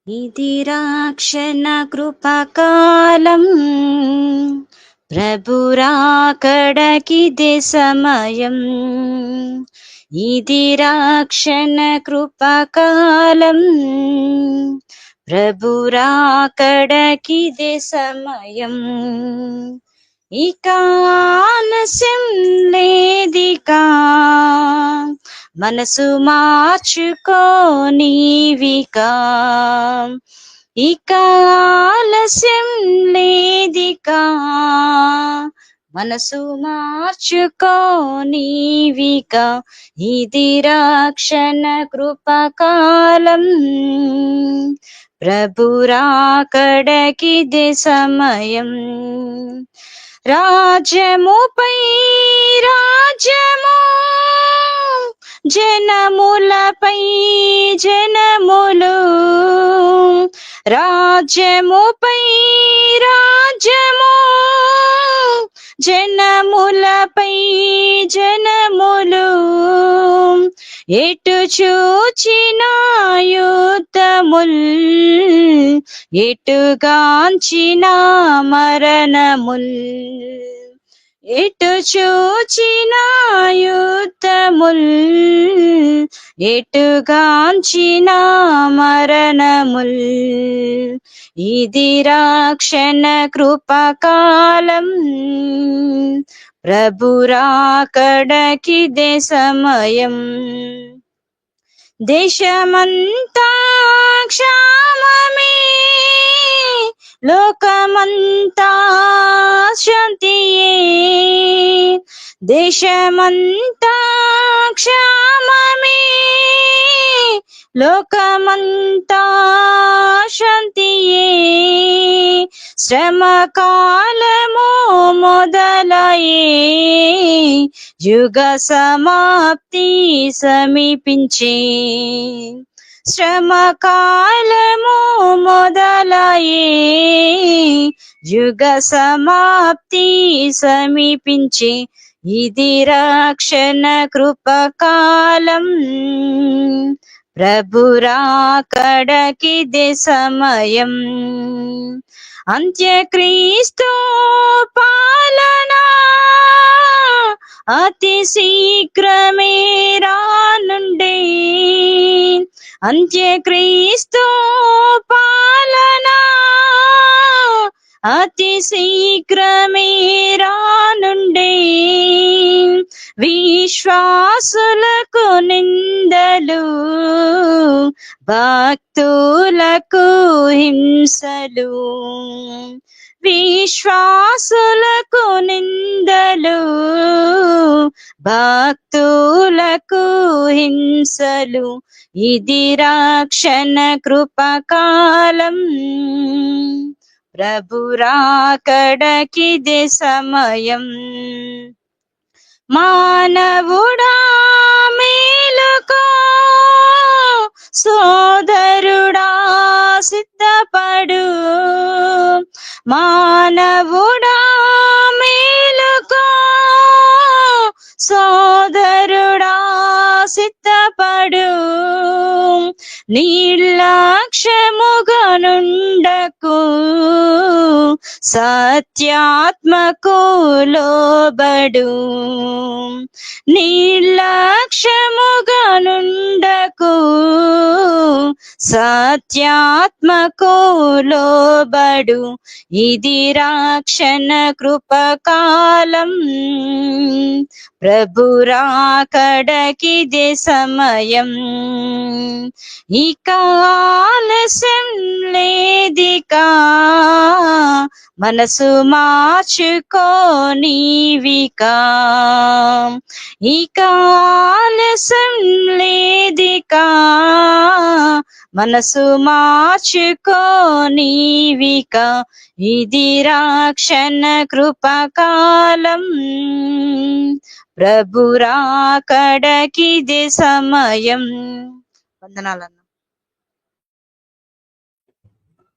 ఇది రాక్షణ కృపకాలం, ప్రభురాకడకిదే సమయం. ఇది రాక్షణ కృపకాలం, ప్రభురాకడకిదే సమయం. ఇక ఆలస్యం లేదికా, మనసు మార్చుకో నీవికా. ఇక ఆలస్యం లేదికా, మనసు మార్చుకో నీవికా. ఇది రక్షణ కృపకాలం, ప్రభురాకడకిదే సమయం. రాజ్యముపై రాజ్యము, జనములపై జనములు. రాజ్యముపై రాజ్యము, జనములపై జనములు. ఎటు చూచిన యుద్ధముల్, ఎటుగాంచిన మరణముల్. ఎటు చూచిన యుద్ధముల్, ఎటుగాంచిన మరణముల్. ఇది రక్షణ కృపకాలం, ప్రభురాకడకిదే సమయం. దేశమంతా క్షామమే, లోకమంతా శాంతియే. దేశమంతా క్షామమే, లోకమంతా శాంతియే. శ్రమకాలము మొదలయే, యుగ సమాప్తి సమీపించే. శ్రమకాలము మొదలయే, యుగ సమాప్తి సమీపించే. ఇది రక్షణ కృపకాలం, ప్రభురాకడకిదే సమయం. అంత్యక్రీస్తు పాలన అతి శీఘ్రమే రానుండే. అంత్యక్రీస్తు పాలన అతి శీఘ్రమే రానుండే. విశ్వాసులకు నిందలు, భక్తులకు హింసలు. విశ్వాసులకు నిందలు, భక్తులకు హింసలు. ఇది రక్షణ కృపకాలం, ప్రభురాకడకిదే సమయం. మానవుడా మేలుకో, సోదరుడా సిద్ధపడు. మానవుడా మేలుకో, సోదరుడా సిద్ధపడు. నిర్లక్ష్యముగా నుండకు, సత్యాత్మకు లోబడు. నిర్లక్ష్యముగా నుండకు, సత్యాత్మకు లోబడు. ఇది రక్షణ కృపకాలం, ప్రభురాకడకిదే సమయం. ఇక ఆలస్యం లేదికా, మనసు మార్చుకో నీవికా. ఇక ఆలస్యం లేదికా, మనసు మార్చుకో నీవికా. ఇది రక్షణ కృపకాలం, ప్రభురాకడకిదే సమయం. వందనాలన్న.